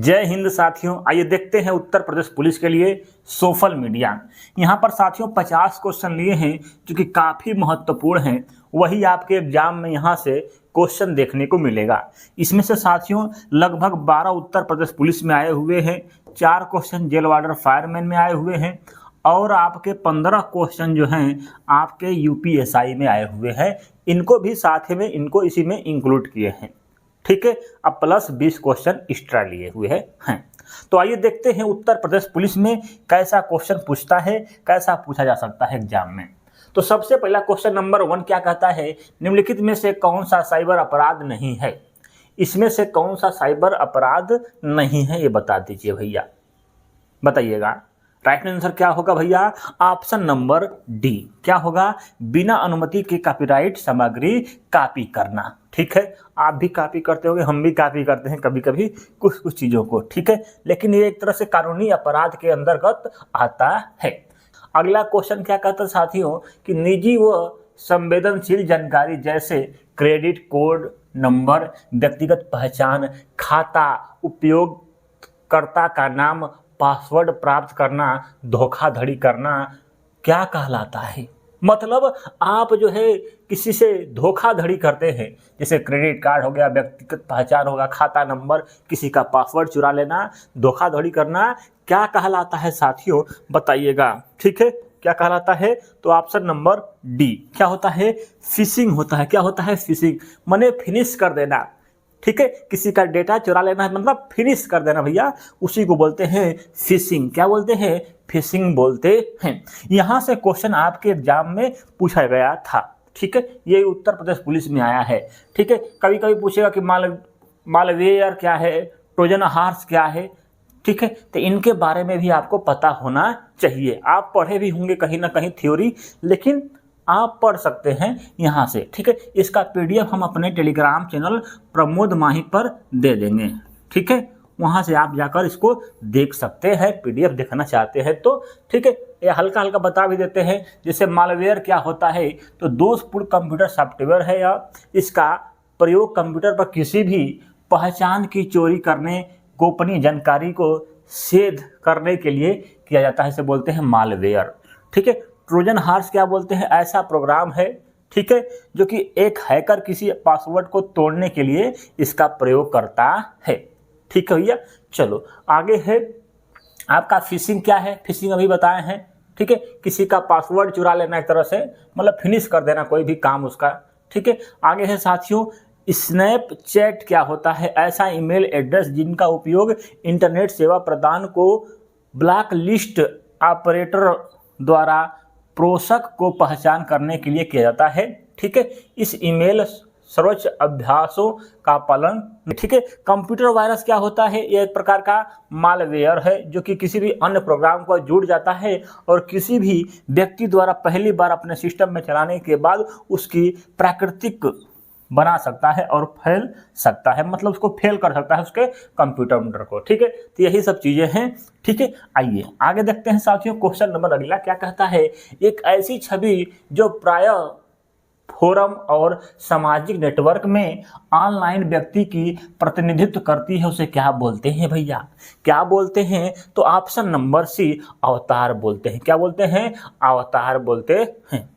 जय हिंद साथियों, आइए देखते हैं उत्तर प्रदेश पुलिस के लिए सोशल मीडिया। यहाँ पर साथियों 50 क्वेश्चन लिए हैं जो कि काफ़ी महत्वपूर्ण हैं। वही आपके एग्जाम में यहाँ से क्वेश्चन देखने को मिलेगा। इसमें से साथियों लगभग 12 उत्तर प्रदेश पुलिस में आए हुए हैं, 4 क्वेश्चन जेल वार्डर फायरमैन में आए हुए हैं और आपके 15 क्वेश्चन जो हैं आपके यूपीएसआई में आए हुए हैं। इनको भी साथ में इनको इसी में इंक्लूड किए हैं, ठीक है। अब प्लस 20 क्वेश्चन एक्स्ट्रा लिए हुए हैं। तो आइए देखते हैं उत्तर प्रदेश पुलिस में कैसा क्वेश्चन पूछता है, कैसा पूछा जा सकता है एग्जाम में। तो सबसे पहला क्वेश्चन नंबर 1 क्या कहता है, निम्नलिखित में से कौन सा साइबर अपराध नहीं है। इसमें से कौन सा साइबर अपराध नहीं है ये बता दीजिए भैया, बताइएगा। राइट आंसर क्या होगा भैया, ऑप्शन नंबर डी। क्या होगा, बिना अनुमति के कॉपीराइट सामग्री कॉपी करना। ठीक है, आप भी कॉपी करते होंगे, हम भी कॉपी करते हैं कभी कभी कुछ चीज़ों को, ठीक है। लेकिन ये एक तरह से कानूनी अपराध के अंतर्गत आता है। अगला क्वेश्चन क्या कहता है साथियों कि निजी व संवेदनशील जानकारी जैसे क्रेडिट कोड नंबर, व्यक्तिगत पहचान, खाता, उपयोगकर्ता का नाम, पासवर्ड प्राप्त करना, धोखाधड़ी करना क्या कहलाता है। मतलब आप जो है किसी से धोखाधड़ी करते हैं, जैसे क्रेडिट कार्ड हो गया, व्यक्तिगत पहचान होगा, खाता नंबर, किसी का पासवर्ड चुरा लेना, धोखाधड़ी करना क्या कहलाता है साथियों, बताइएगा। ठीक है, क्या कहलाता है, तो ऑप्शन नंबर डी क्या होता है, फिशिंग होता है। क्या होता है, फिशिंग माने फिनिश कर देना। ठीक है, किसी का डेटा चुरा लेना है मतलब फिनिश कर देना भैया, उसी को बोलते हैं फिशिंग। क्या बोलते हैं, फिशिंग बोलते हैं। यहाँ से क्वेश्चन आपके एग्जाम में पूछा गया था। ठीक है, ये उत्तर प्रदेश पुलिस में आया है। ठीक है, कभी कभी पूछेगा कि मालवेयर क्या है, ट्रोजन हॉर्स क्या है। ठीक है, तो इनके बारे में भी आपको पता होना चाहिए। आप पढ़े भी होंगे कहीं ना कहीं थ्योरी, लेकिन आप पढ़ सकते हैं यहाँ से। ठीक है, इसका पीडीएफ हम अपने टेलीग्राम चैनल प्रमोद माही पर दे देंगे। ठीक है, वहाँ से आप जाकर इसको देख सकते हैं, पीडीएफ देखना चाहते हैं तो। ठीक है, ये हल्का हल्का बता भी देते हैं। जैसे मालवेयर क्या होता है, तो दोषपूर्ण कंप्यूटर सॉफ्टवेयर है या इसका प्रयोग कंप्यूटर पर किसी भी पहचान की चोरी करने, गोपनीय जानकारी को सेध करने के लिए किया जाता है, इसे बोलते हैं मालवेयर। ठीक है, ट्रोजन हॉर्स क्या बोलते हैं, ऐसा प्रोग्राम है, ठीक है, जो कि एक हैकर किसी पासवर्ड को तोड़ने के लिए इसका प्रयोग करता है। ठीक है भैया, चलो आगे है आपका फिशिंग। क्या है, फिशिंग अभी बताए हैं। ठीक है, किसी का पासवर्ड चुरा लेना, एक तरह से मतलब फिनिश कर देना कोई भी काम उसका। ठीक है, आगे है साथियों स्नैपचैट क्या होता है, ऐसा ईमेल एड्रेस जिनका उपयोग इंटरनेट सेवा प्रदान को ब्लैक लिस्ट ऑपरेटर द्वारा प्रेषक को पहचान करने के लिए किया जाता है। ठीक है, इस ईमेल सर्वोच्च अभ्यासों का पालन। ठीक है, कंप्यूटर वायरस क्या होता है, यह एक प्रकार का मालवेयर है जो कि किसी भी अन्य प्रोग्राम को जुड़ जाता है और किसी भी व्यक्ति द्वारा पहली बार अपने सिस्टम में चलाने के बाद उसकी प्राकृतिक बना सकता है और फैल सकता है, मतलब उसको फेल कर सकता है उसके कंप्यूटर को। ठीक है, तो यही सब चीज़ें हैं। ठीक है, आइए आगे देखते हैं साथियों। क्वेश्चन नंबर अगला क्या कहता है, एक ऐसी छवि जो प्रायः फोरम और सामाजिक नेटवर्क में ऑनलाइन व्यक्ति की प्रतिनिधित्व करती है, उसे क्या बोलते हैं भैया, क्या बोलते हैं, तो ऑप्शन नंबर सी अवतार बोलते हैं। क्या बोलते हैं, अवतार बोलते हैं।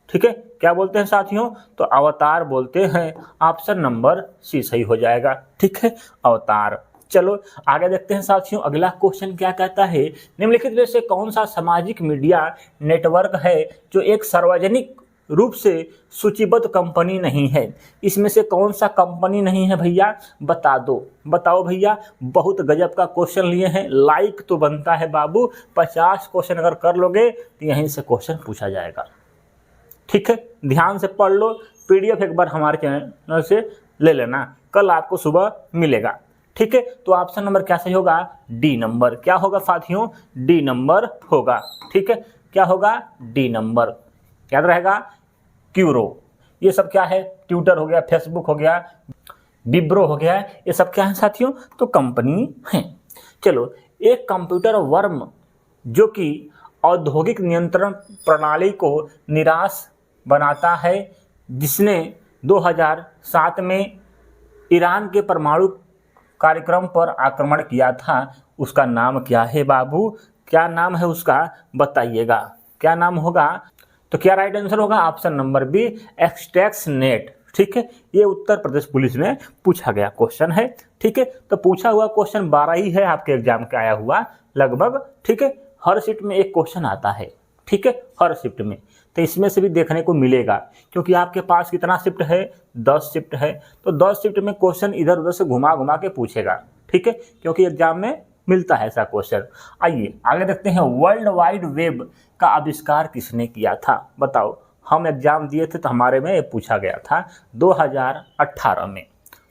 ठीक है, क्या बोलते हैं साथियों, तो अवतार बोलते हैं। ऑप्शन नंबर सी सही हो जाएगा। ठीक है, अवतार। चलो आगे देखते हैं साथियों। अगला क्वेश्चन क्या कहता है, निम्नलिखित में से कौन सा सामाजिक मीडिया नेटवर्क है जो एक सार्वजनिक रूप से सूचीबद्ध कंपनी नहीं है। इसमें से कौन सा कंपनी नहीं है भैया, बता दो, बताओ भैया। बहुत गजब का क्वेश्चन लिए हैं, लाइक तो बनता है बाबू। 50 क्वेश्चन अगर कर लोगे तो यहीं से क्वेश्चन पूछा जाएगा। ठीक है, ध्यान से पढ़ लो, पीडीएफ एक बार हमारे चैनल से ले लेना, कल आपको सुबह मिलेगा। ठीक है, तो ऑप्शन नंबर क्या सही होगा, डी नंबर। क्या होगा साथियों, डी नंबर होगा। ठीक है, क्या होगा, डी नंबर याद रहेगा। क्यूरो, ये सब क्या है, ट्विटर हो गया, फेसबुक हो गया, विब्रो हो गया, ये सब क्या है साथियों, तो कंपनी है। चलो, एक कंप्यूटर वर्म जो कि औद्योगिक नियंत्रण प्रणाली को निराश बनाता है, जिसने 2007 में ईरान के परमाणु कार्यक्रम पर आक्रमण किया था उसका नाम क्या है बाबू? क्या नाम है उसका बताइएगा, क्या नाम होगा? तो क्या राइट आंसर होगा? ऑप्शन नंबर बी, एक्सटेक्सनेट। ठीक है, ये उत्तर प्रदेश पुलिस में पूछा गया क्वेश्चन है। ठीक है, तो पूछा हुआ क्वेश्चन 12 ही है आपके एग्जाम का आया हुआ लगभग। ठीक है, हर शिफ्ट में एक क्वेश्चन आता है। ठीक है, हर शिफ्ट में, तो इसमें से भी देखने को मिलेगा, क्योंकि आपके पास कितना शिफ्ट है? 10 शिफ्ट है, तो 10 शिफ्ट में क्वेश्चन इधर उधर से घुमा घुमा के पूछेगा। ठीक है, क्योंकि एग्जाम में मिलता है ऐसा क्वेश्चन। आइए आगे देखते हैं, वर्ल्ड वाइड वेब का आविष्कार किसने किया था? बताओ, हम एग्जाम दिए थे तो हमारे में ये पूछा गया था 2018 में।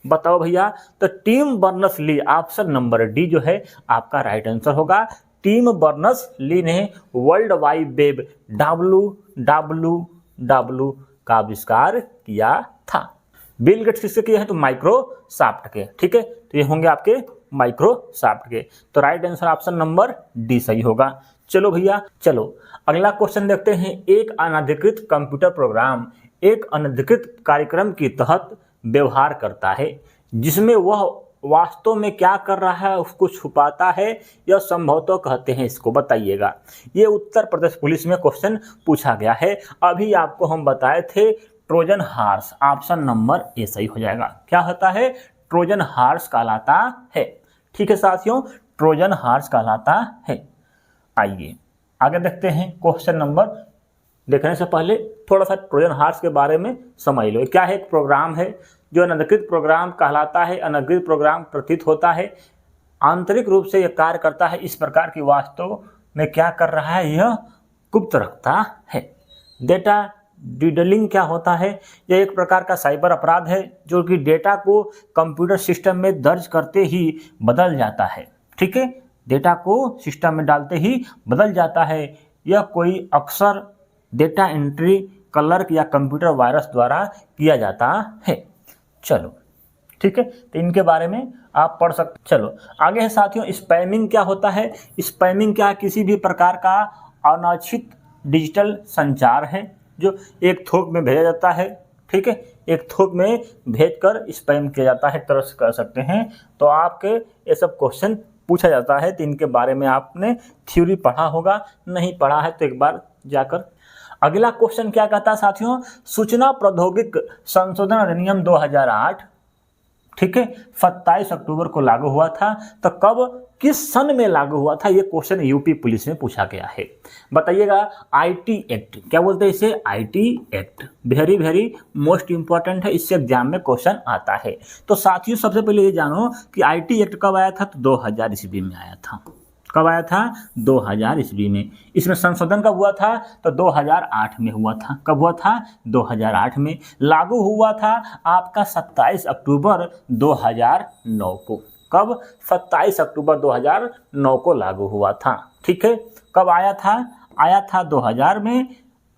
बताओ भैया, तो Tim Berners Lee, option number D जो है आपका राइट आंसर होगा। टिम बर्नर्स ली ने वर्ल्ड वाइड वेब WWW का आविष्कार किया था। बिल गेट्स किसके किए हैं? तो माइक्रोसॉफ्ट के। ठीक है, तो ये होंगे आपके माइक्रोसॉफ्ट के, तो right answer option number D सही होगा। चलो भैया, चलो अगला क्वेश्चन देखते हैं। एक अनधिकृत कंप्यूटर प्रोग्राम एक अनधिकृत कार्यक्रम के तहत व्यवहार करता है, जिसमें वह वास्तव में क्या कर रहा है उसको छुपाता है, यह संभवतः कहते हैं इसको, बताइएगा। ये उत्तर प्रदेश पुलिस में क्वेश्चन पूछा गया है। अभी आपको हम बताए थे Trojan horse, option number A सही हो जाएगा। क्या होता है? ट्रोजन हार्स कहलाता है। ठीक है साथियों, ट्रोजन हार्स कहलाता है। आइए आगे देखते हैं। क्वेश्चन नंबर देखने से पहले थोड़ा सा ट्रोजन हार्स के बारे में समझ लो। क्या है? एक प्रोग्राम है जो अनधिकृत प्रोग्राम कहलाता है। अनधिकृत प्रोग्राम प्रतीत होता है, आंतरिक रूप से यह कार्य करता है इस प्रकार की वास्तव में क्या कर रहा है यह गुप्त रखता है। डेटा डिडलिंग क्या होता है? यह एक प्रकार का साइबर अपराध है जो कि डेटा को कंप्यूटर सिस्टम में दर्ज करते ही बदल जाता है। ठीक है, डेटा को सिस्टम में डालते ही बदल जाता है। यह कोई अक्सर डेटा एंट्री क्लर्क या कंप्यूटर वायरस द्वारा किया जाता है। चलो ठीक है, तो इनके बारे में आप पढ़ सकते। चलो आगे है साथियों, स्पैमिंग क्या होता है? स्पैमिंग क्या? किसी भी प्रकार का अनाचित डिजिटल संचार है जो एक थोक में भेजा जाता है। ठीक है, एक थोक में भेजकर स्पैम किया जाता है, तरह से कर सकते हैं। तो आपके ये सब क्वेश्चन पूछा जाता है, तो इनके बारे में आपने थ्योरी पढ़ा होगा, नहीं पढ़ा है तो एक बार जाकर। अगला क्वेश्चन क्या कहता है साथियों? सूचना प्रौद्योगिकी संशोधन अधिनियम 2008 ठीक है 27 अक्टूबर को लागू हुआ था। तो कब, किस सन में लागू हुआ था? ये क्वेश्चन यूपी पुलिस में पूछा गया है, बताइएगा। आईटी एक्ट, क्या बोलते हैं इसे? IT act, very very most important है, इससे एग्जाम में क्वेश्चन आता है। तो साथियों सबसे पहले ये जानो कि आईटी एक्ट कब आया था? तो 2000 ईस्वी में आया था। कब आया था? 2000 ईस्वी में। इसमें संशोधन कब हुआ था? तो 2008 में हुआ था। कब हुआ था? 2008 में। लागू हुआ था आपका 27 अक्टूबर 2009 को। कब? 27 अक्टूबर 2009 को लागू हुआ था। ठीक है, कब आया था? आया था 2000 में,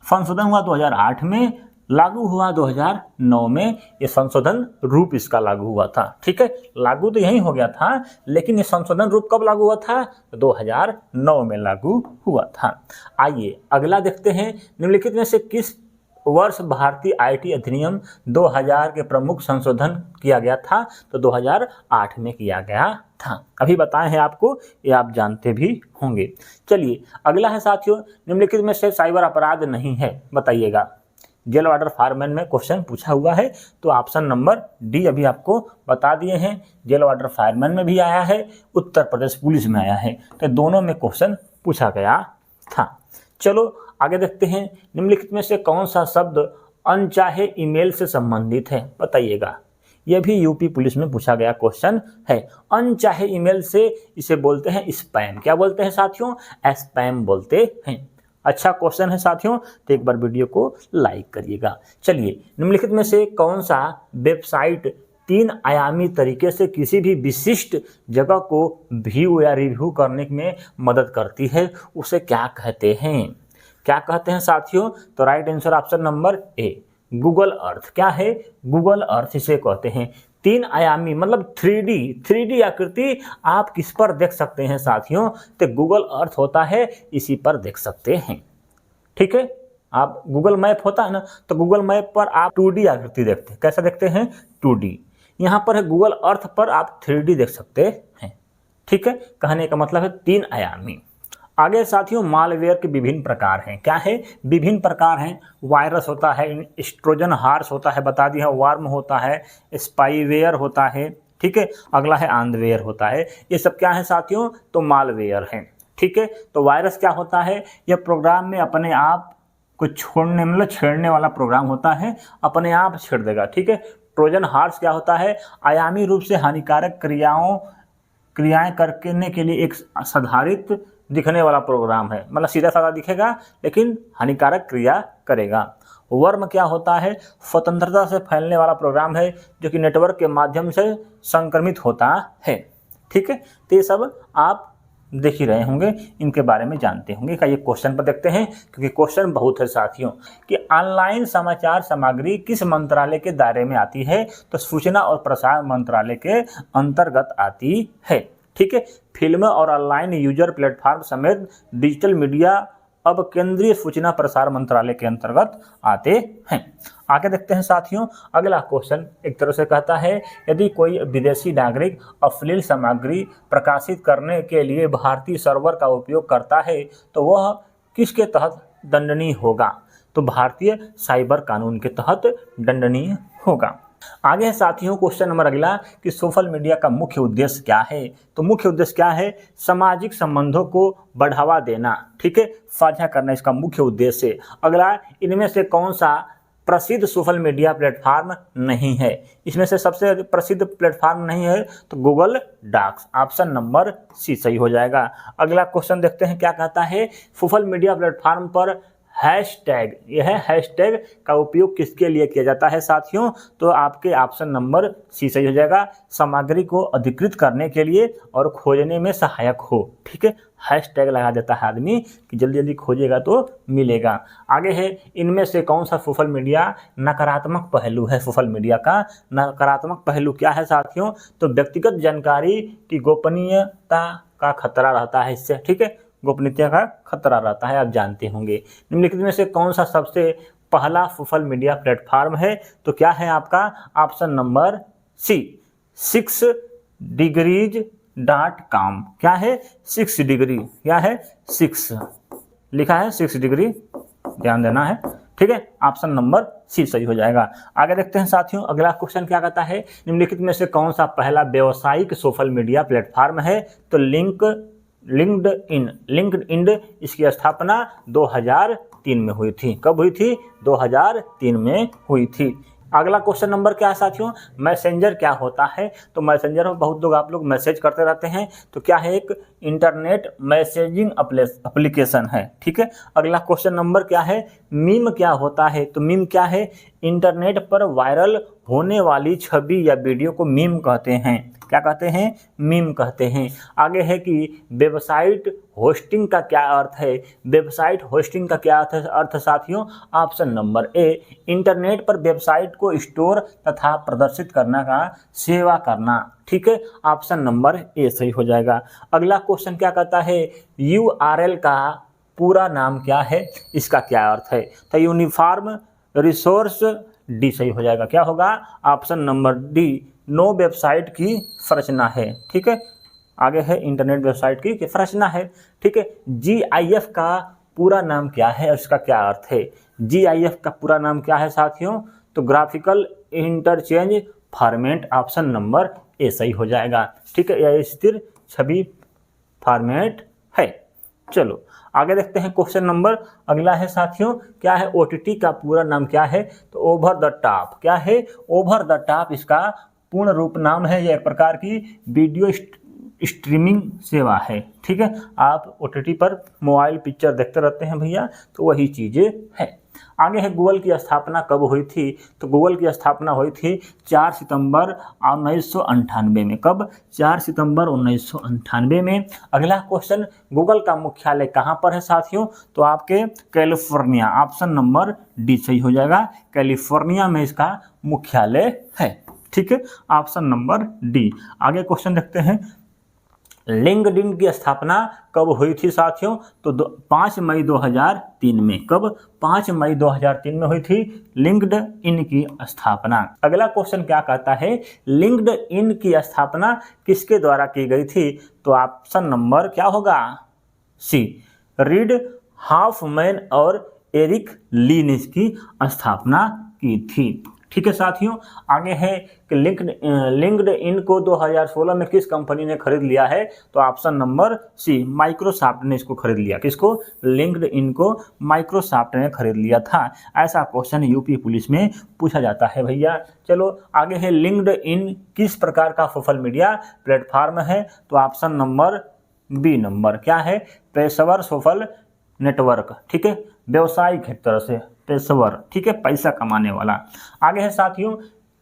संशोधन हुआ 2008 में, लागू हुआ 2009 में। ये संशोधन रूप इसका लागू हुआ था। ठीक है, लागू तो यही हो गया था, लेकिन ये संशोधन रूप कब लागू हुआ था? 2009 में लागू हुआ था। आइए अगला देखते हैं, निम्नलिखित में से किस वर्ष भारतीय आईटी अधिनियम 2000 के प्रमुख संशोधन किया गया था? तो 2008 में किया गया था। अभी बताए हैं आपको, ये आप जानते भी होंगे। चलिए अगला है साथियों, निम्नलिखित में से साइबर अपराध नहीं है, बताइएगा। जेल वार्डर फायरमैन में क्वेश्चन पूछा हुआ है, तो ऑप्शन नंबर डी अभी आपको बता दिए हैं। जेल वार्डर फायरमैन में भी आया है, उत्तर प्रदेश पुलिस में आया है, तो दोनों में क्वेश्चन पूछा गया था। चलो आगे देखते हैं, निम्नलिखित में से कौन सा शब्द अनचाहे ईमेल से संबंधित है? बताइएगा। यह भी यूपी पुलिस में पूछा गया क्वेश्चन है। अनचाहे ईमेल से इसे बोलते हैं स्पैम। क्या बोलते हैं साथियों? स्पैम बोलते हैं। अच्छा क्वेश्चन है साथियों, तो एक बार वीडियो को लाइक करिएगा। चलिए निम्नलिखित में से कौन सा वेबसाइट 3 आयामी तरीके से किसी भी विशिष्ट जगह को व्यू या रिव्यू करने में मदद करती है? उसे क्या कहते हैं? क्या कहते हैं साथियों? तो राइट आंसर ऑप्शन नंबर ए, गूगल अर्थ। क्या है? गूगल अर्थ इसे कहते हैं। 3 आयामी मतलब 3D आकृति आप किस पर देख सकते हैं साथियों? तो गूगल अर्थ होता है, इसी पर देख सकते हैं। ठीक है, आप गूगल मैप होता है ना, तो गूगल मैप पर आप 2D आकृति देखते हैं। कैसा देखते हैं? 2D। यहाँ पर है गूगल अर्थ पर आप 3D देख सकते हैं। ठीक है, कहने का मतलब है 3 आयामी। आगे साथियों मालवेयर के विभिन्न प्रकार हैं। क्या है? विभिन्न प्रकार हैं। वायरस होता है, ट्रोजन हॉर्स होता है, बता दिया, वर्म होता है, स्पाईवेयर होता है। ठीक है, अगला है आंधवेयर होता है। ये सब क्या है साथियों? तो मालवेयर हैं। ठीक है, तो वायरस क्या होता है? यह प्रोग्राम में अपने आप को छोड़ने मतलब छेड़ने वाला प्रोग्राम होता है, अपने आप छेड़ देगा। ठीक है, ट्रोजन हॉर्स क्या होता है? आयामी रूप से हानिकारक क्रियाएं करने के लिए एक साधारित दिखने वाला प्रोग्राम है, मतलब सीधा साधा दिखेगा लेकिन हानिकारक क्रिया करेगा। वर्म क्या होता है? स्वतंत्रता से फैलने वाला प्रोग्राम है जो कि नेटवर्क के माध्यम से संक्रमित होता है। ठीक है, तो ये सब आप देख ही रहे होंगे, इनके बारे में जानते होंगे। का ये क्वेश्चन पर देखते हैं, क्योंकि क्वेश्चन बहुत है साथियों कि ऑनलाइन समाचार सामग्री किस मंत्रालय के दायरे में आती है? तो सूचना और प्रसारण मंत्रालय के अंतर्गत आती है। ठीक है, फिल्म और ऑनलाइन यूजर प्लेटफॉर्म समेत डिजिटल मीडिया अब केंद्रीय सूचना प्रसारण मंत्रालय के अंतर्गत आते हैं। आगे देखते हैं साथियों, अगला क्वेश्चन एक तरह से कहता है यदि कोई विदेशी नागरिक अश्लील सामग्री प्रकाशित करने के लिए भारतीय सर्वर का उपयोग करता है तो वह किसके तहत दंडनीय होगा? तो भारतीय साइबर कानून के तहत दंडनीय होगा। आगे है साथियों क्वेश्चन नंबर अगला कि सोशल मीडिया का मुख्य उद्देश्य क्या है? तो मुख्य उद्देश्य क्या है? सामाजिक संबंधों को बढ़ावा देना। ठीक है, साझा करना इसका मुख्य उद्देश्य है। अगला, इनमें से कौन सा प्रसिद्ध सोशल मीडिया प्लेटफॉर्म नहीं है? इसमें से सबसे प्रसिद्ध प्लेटफॉर्म नहीं है तो Google Docs, option number C सही हो जाएगा। अगला क्वेश्चन देखते हैं क्या कहता है, सोशल मीडिया प्लेटफॉर्म पर हैशटैग, यह हैशटैग का उपयोग किसके लिए किया जाता है साथियों? तो आपके ऑप्शन नंबर सी सही हो जाएगा, सामग्री को अधिकृत करने के लिए और खोजने में सहायक हो। ठीक है, हैशटैग लगा देता है आदमी कि जल्दी जल्दी खोजेगा तो मिलेगा। आगे है, इनमें से कौन सा सोशल मीडिया नकारात्मक पहलू है? सोशल मीडिया का नकारात्मक पहलू क्या है साथियों? तो व्यक्तिगत जानकारी की गोपनीयता का खतरा रहता है इससे। ठीक है, गोपनीयता का खतरा रहता है, आप जानते होंगे। निम्नलिखित में से कौन सा सबसे पहला सोशल मीडिया प्लेटफॉर्म है? तो क्या है आपका ऑप्शन नंबर सी, 6degrees.com। क्या है? 6 डिग्री, क्या है? 6 लिखा है, 6 डिग्री, ध्यान देना है। ठीक है, ऑप्शन नंबर सी सही हो जाएगा। आगे देखते हैं साथियों, अगला क्वेश्चन क्या कहता है, निम्नलिखित में से कौन सा पहला व्यावसायिक सोशल मीडिया प्लेटफॉर्म है? तो लिंक्डइन, इसकी स्थापना 2003 में हुई थी। कब हुई थी? 2003 में हुई थी। अगला क्वेश्चन नंबर क्या है साथियों, मैसेंजर क्या होता है? तो मैसेंजर में बहुत लोग आप लोग मैसेज करते रहते हैं, तो क्या है? एक इंटरनेट मैसेजिंग एप्लीकेशन है। ठीक है, अगला क्वेश्चन नंबर क्या है, मीम क्या होता है? तो मीम क्या है? इंटरनेट पर वायरल होने वाली छवि या वीडियो को मीम कहते हैं। क्या कहते हैं? मीम कहते हैं। आगे है कि वेबसाइट होस्टिंग का क्या अर्थ है? वेबसाइट होस्टिंग का क्या अर्थ साथियों? ऑप्शन नंबर ए, इंटरनेट पर वेबसाइट को स्टोर तथा प्रदर्शित करना का सेवा करना। ठीक है, ऑप्शन नंबर ए सही हो जाएगा। अगला क्वेश्चन क्या कहता है, यूआरएल का पूरा नाम क्या है? इसका क्या अर्थ है? तो यूनिफॉर्म रिसोर्स, डी सही हो जाएगा। क्या होगा? Option number D, no website की संरचना है। ठीक है, आगे है इंटरनेट वेबसाइट की संरचना है। ठीक है, जीआईएफ का पूरा नाम क्या है और इसका क्या अर्थ है? जीआईएफ का पूरा नाम क्या है साथियों? तो graphical interchange format, option number A सही हो जाएगा। ठीक है, यह स्थिर छवि फॉर्मेट है। चलो आगे देखते हैं क्वेश्चन नंबर अगला है साथियों, क्या है? ओटीटी का पूरा नाम क्या है? तो ओवर द टॉप। क्या है? ओवर द टॉप इसका पूर्ण रूप नाम है। यह एक प्रकार की वीडियो स्ट्रीमिंग सेवा है। ठीक है, आप ओटीटी पर मोबाइल पिक्चर देखते रहते हैं भैया, तो वही चीज़ें है। आगे है, गूगल की स्थापना कब हुई थी? तो गूगल की स्थापना हुई थी 4 सितंबर 1998 में। कब? 4 सितंबर 1998 में। अगला क्वेश्चन, गूगल का मुख्यालय कहाँ पर है साथियों? तो आपके कैलिफोर्निया, ऑप्शन नंबर डी सही हो जाएगा। कैलिफोर्निया में इसका मुख्यालय है। ठीक है, ऑप्शन नंबर डी। आगे क्वेश्चन देखते हैं, लिंक्डइन की स्थापना कब हुई थी साथियों? तो 5 मई 2003 में। कब? 5 मई 2003 में हुई थी लिंक्डइन की स्थापना। अगला क्वेश्चन क्या कहता है, लिंक्डइन की स्थापना किसके द्वारा की गई थी? तो ऑप्शन नंबर क्या होगा? सी, रीड हॉफमैन और एरिक ली ने इसकी स्थापना की थी। ठीक है साथियों, आगे है कि लिंक्डइन को 2016 में किस कंपनी ने खरीद लिया है? तो ऑप्शन नंबर सी, माइक्रोसॉफ्ट ने इसको खरीद लिया। किसको? लिंक्डइन को माइक्रोसॉफ्ट ने खरीद लिया था। ऐसा क्वेश्चन यूपी पुलिस में पूछा जाता है भैया। चलो आगे है, लिंक्डइन किस प्रकार का सोशल मीडिया प्लेटफॉर्म है? तो ऑप्शन नंबर बी नंबर क्या है? पेशेवर सोशल नेटवर्क। ठीक है, व्यवसायिक एक तरह से पेशेवर, ठीक है, पैसा कमाने वाला। आगे है साथियों,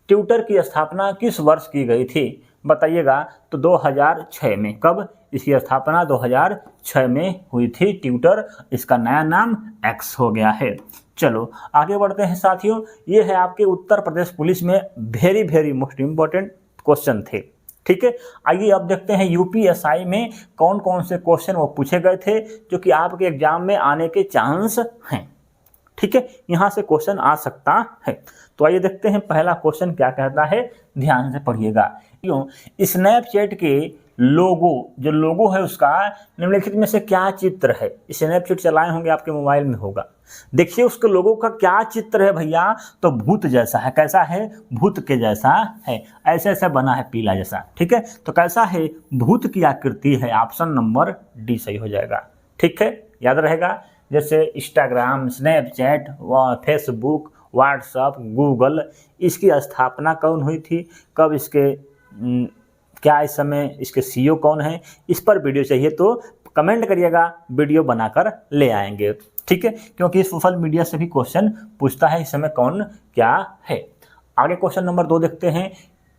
ट्विटर की स्थापना किस वर्ष की गई थी? बताइएगा। तो 2006 में। कब? इसकी स्थापना 2006 में हुई थी ट्विटर। इसका नया नाम एक्स हो गया है। चलो आगे बढ़ते हैं साथियों, ये है आपके उत्तर प्रदेश पुलिस में वेरी मोस्ट इंपॉर्टेंट क्वेश्चन थे। ठीक है, आइए अब देखते हैं यूपीएसआई में कौन कौन से क्वेश्चन वो पूछे गए थे जो कि आपके एग्जाम में आने के चांस हैं। ठीक है, यहाँ से क्वेश्चन आ सकता है। तो आइए देखते हैं पहला क्वेश्चन क्या कहता है, ध्यान से पढ़िएगा। क्यों? स्नैपचैट के जो लोगो है उसका निम्नलिखित में से क्या चित्र है? स्नैपचैट चलाए होंगे, आपके मोबाइल में होगा। देखिए उसके लोगो का क्या चित्र है भैया? तो भूत जैसा है। कैसा है? भूत के जैसा है। ऐसे ऐसा बना है, पीला जैसा। ठीक है, तो कैसा है? भूत की आकृति है। ऑप्शन नंबर डी सही हो जाएगा। ठीक है, याद रहेगा। जैसे Instagram, Snapchat, Facebook, WhatsApp, Google, इसकी स्थापना कौन हुई थी? कब? इसके क्या इस समय इसके सीईओ कौन है? इस पर वीडियो चाहिए तो कमेंट करिएगा, वीडियो बनाकर ले आएंगे। ठीक है, क्योंकि सोशल मीडिया से भी क्वेश्चन पूछता है इस समय कौन क्या है। आगे क्वेश्चन नंबर 2 देखते हैं।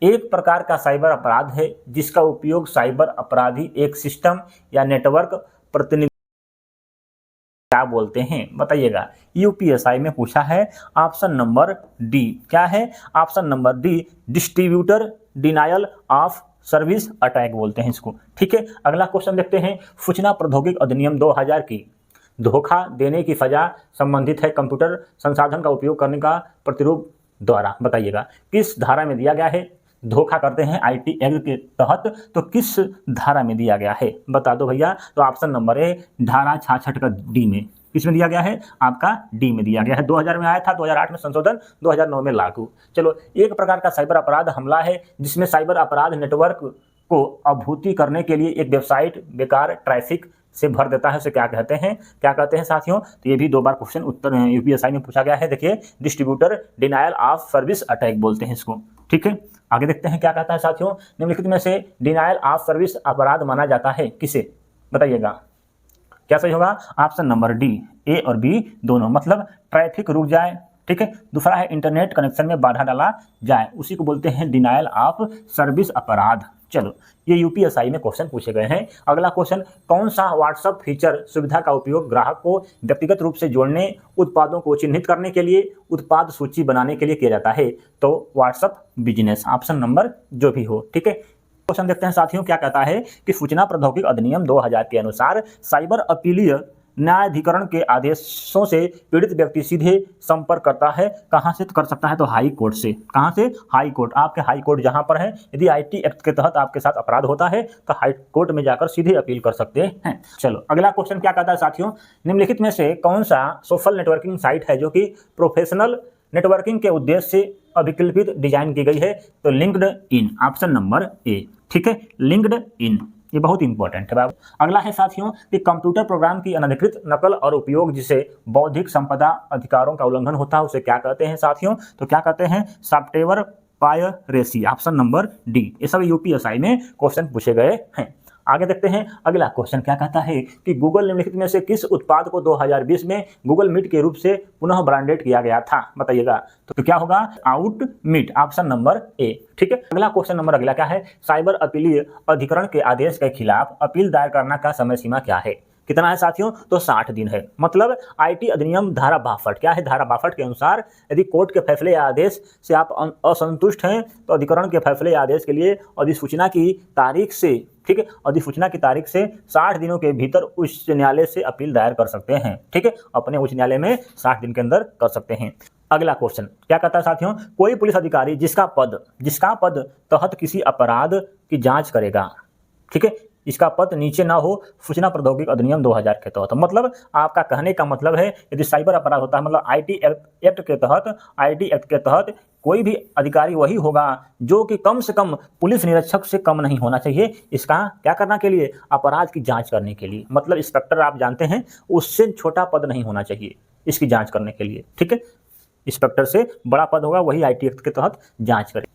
एक प्रकार का साइबर अपराध है जिसका उपयोग साइबर अपराधी एक सिस्टम या नेटवर्क प्रतिनिधि क्या बोलते हैं? बताइएगा। यूपीएसआई में पूछा है। ऑप्शन नंबर डी क्या है? Option number D, distributor denial of service attack बोलते हैं इसको। ठीक है, अगला क्वेश्चन देखते हैं। सूचना प्रौद्योगिकी अधिनियम 2000 की धोखा देने की सजा संबंधित है कंप्यूटर संसाधन का उपयोग करने का प्रतिरूप द्वारा। बताइएगा किस धारा में दिया गया है? धोखा करते हैं आईटी एक्ट के तहत, तो किस धारा में दिया गया है? बता दो भैया। तो ऑप्शन नंबर ए, धारा 66 का डी में। किस में दिया गया है? आपका डी में दिया गया है। 2000 में आया था, 2008 में संशोधन, 2009 में लागू। चलो, एक प्रकार का साइबर अपराध हमला है जिसमें साइबर अपराध नेटवर्क को अभूति करने के लिए एक वेबसाइट बेकार ट्रैफिक से भर देता है, उसे क्या कहते हैं? क्या कहते हैं साथियों? तो ये भी 2 बार क्वेश्चन उत्तर यूपीएसआई में पूछा गया है। देखिए, distributor denial of service attack बोलते हैं इसको। ठीक है, आगे देखते हैं क्या कहता है साथियों। निम्नलिखित में से डिनायल ऑफ सर्विस अपराध माना जाता है किसे? बताइएगा क्या सही होगा? ऑप्शन नंबर डी, ए और बी दोनों। मतलब ट्रैफिक रुक जाए। ठीक है, दूसरा है इंटरनेट कनेक्शन में बाधा डाला जाए, उसी को बोलते हैं डिनायल ऑफ सर्विस अपराध। चलो, ये यूपीएसआई में क्वेश्चन पूछे गए हैं। अगला क्वेश्चन, कौन सा व्हाट्सएप फीचर सुविधा का उपयोग ग्राहक को व्यक्तिगत रूप से जोड़ने, उत्पादों को चिन्हित करने के लिए, उत्पाद सूची बनाने के लिए किया जाता है? तो व्हाट्सएप बिजनेस। ऑप्शन नंबर जो भी हो। ठीक है, क्वेश्चन देखते हैं साथियों क्या कहता है कि सूचना प्रौद्योगिकी अधिनियम 2000 के अनुसार साइबर अपीलीय न्यायाधिकरण के आदेशों से पीड़ित व्यक्ति सीधे संपर्क करता है। कहां से कर सकता है? तो हाई कोर्ट से। कहां से? High court. आपके हाई कोर्ट जहां पर है, यदि आईटी एक्ट के तहत आपके साथ अपराध होता है तो हाई कोर्ट में जाकर सीधे अपील कर सकते हैं। चलो, अगला क्वेश्चन क्या कहता है साथियों। निम्नलिखित में से कौन सा सोशल नेटवर्किंग साइट है जो कि प्रोफेशनल नेटवर्किंग के उद्देश्य से अभिकल्पित डिजाइन की गई है? तो लिंक्डइन। Option number A. ठीक है, लिंक्डइन, ये बहुत इंपॉर्टेंट है बाबू। अगला है साथियों कि कंप्यूटर प्रोग्राम की अनधिकृत नकल और उपयोग जिसे बौद्धिक संपदा अधिकारों का उल्लंघन होता है उसे क्या कहते हैं साथियों? तो क्या कहते हैं? Software piracy. Option number D. ये सब यूपीएसआई में क्वेश्चन पूछे गए हैं। आगे देखते हैं अगला क्वेश्चन क्या कहता है कि गूगल निम्नलिखित में से किस उत्पाद को 2020 में गूगल मीट के रूप से पुनः ब्रांडेड किया गया था? बताइएगा। तो क्या होगा? Out meet. Option number A. ठीक है, अगला क्वेश्चन नंबर क्या है? साइबर अपीलीय अधिकरण के आदेश के खिलाफ अपील दायर करना का समय सीमा क्या है? कितना है साथियों? तो 60 दिन है। मतलब आईटी अधिनियम धारा 62, क्या है? धारा 62 के अनुसार यदि कोर्ट के फैसले या आदेश से आप असंतुष्ट हैं तो अधिकरण के फैसले या आदेश के लिए अधिसूचना की तारीख से, ठीक है, अधिसूचना की तारीख से 60 दिनों के भीतर उच्च न्यायालय से अपील दायर कर सकते हैं। ठीक है, अपने उच्च न्यायालय में 60 दिन के अंदर कर सकते हैं। अगला क्वेश्चन क्या कहता है साथियों? कोई पुलिस अधिकारी जिसका पद तहत किसी अपराध की जांच करेगा, ठीक है, इसका पद नीचे ना हो सूचना प्रौद्योगिकी अधिनियम 2000 के तहत। मतलब आपका कहने का मतलब है यदि साइबर अपराध होता है, मतलब आईटी एक्ट के तहत कोई भी अधिकारी वही होगा जो कि कम से कम पुलिस निरीक्षक से कम नहीं होना चाहिए। इसका क्या करना के लिए? अपराध की जांच करने के लिए। मतलब इंस्पेक्टर आप जानते हैं, उससे छोटा पद नहीं होना चाहिए इसकी जांच करने के लिए। ठीक है, इंस्पेक्टर से बड़ा पद होगा वही आईटी एक्ट के तहत जांच करे।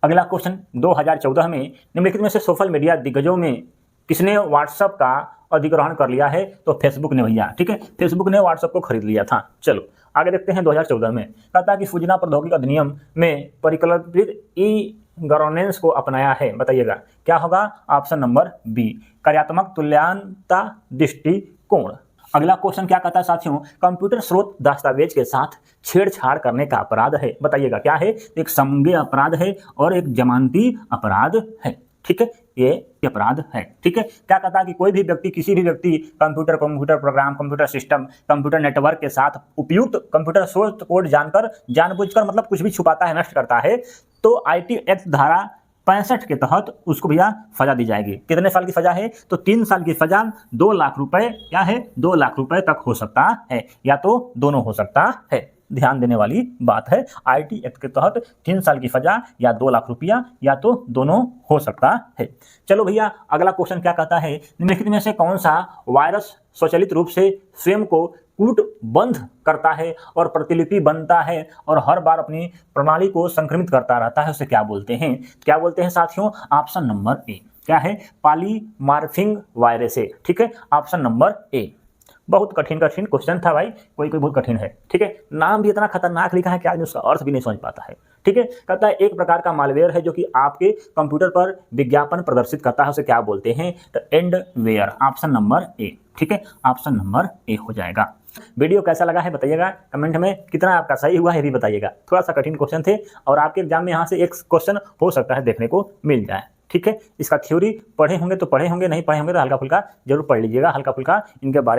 अगला क्वेश्चन 2014 में निम्नलिखित में से सोशल मीडिया दिग्गजों में किसने व्हाट्सएप का अधिग्रहण कर लिया है? तो फेसबुक ने भैया। ठीक है, फेसबुक ने व्हाट्सएप को खरीद लिया था। चलो आगे देखते हैं 2014 में कहता है कि सूचना प्रौद्योगिकी अधिनियम में परिकल्पित ई गवर्नेंस को अपनाया है। बताइएगा क्या होगा? ऑप्शन नंबर बी, कार्यात्मक तुल्यता दृष्टिकोण। अगला क्वेश्चन क्या कहता है साथियों? कंप्यूटर स्रोत दस्तावेज के साथ छेड़छाड़ करने का अपराध है। बताइएगा क्या है? एक समन्वय अपराध है और एक जमानती अपराध है। ठीक है, ये अपराध है। ठीक है, क्या कहता है कि कोई भी व्यक्ति, किसी भी व्यक्ति computer program, computer system, computer network के साथ उपयुक्त कंप्यूटर सोर्स कोड जानबूझकर मतलब कुछ भी छुपाता है, नष्ट करता है, तो आईटी एक्ट धारा 65 के तहत उसको भैया सजा दी जाएगी। कितने साल की सजा है? तो 3 साल की सजा, 2 लाख रुपए, क्या है? 2 लाख रुपए तक हो सकता है, या तो दोनों हो सकता है। ध्यान देने वाली बात है, आईटी एक्ट के तहत 3 साल की सजा या 2 लाख रुपया या तो दोनों हो सकता है। चलो भैया अगला क्वेश्चन क्या कहता है? निम्नलिखित में से कौन सा वायरस स्वचालित रूप से स्वयं को कूट बंद करता है और प्रतिलिपि बनता है और हर बार अपनी प्रणाली को संक्रमित करता रहता है? उसे क्या बोलते हैं? क्या बोलते हैं साथियों? ऑप्शन नंबर ए, क्या है? पॉलीमॉर्फिंग वायरस है। ठीक है, ऑप्शन नंबर ए। बहुत कठिन क्वेश्चन था भाई, कोई बहुत कठिन है। ठीक है, नाम भी इतना खतरनाक लिखा है कि आदमी उसका अर्थ भी नहीं समझ पाता है। ठीक है, कहता है एक प्रकार का मालवेयर है जो कि आपके कंप्यूटर पर विज्ञापन प्रदर्शित करता है, उसे क्या बोलते हैं? तो एंडवेयर। Option number A. ठीक है, ऑप्शन नंबर ए हो जाएगा। वीडियो कैसा लगा है बताइएगा कमेंट में, कितना आपका सही हुआ है भी बताइएगा। थोड़ा सा कठिन क्वेश्चन थे और आपके एग्जाम में यहाँ से एक क्वेश्चन हो सकता है देखने को मिल जाए। ठीक है, इसका थ्योरी पढ़े होंगे तो पढ़े होंगे, नहीं पढ़े होंगे तो हल्का फुल्का जरूर पढ़ लीजिएगा, हल्का फुल्का इनके बारे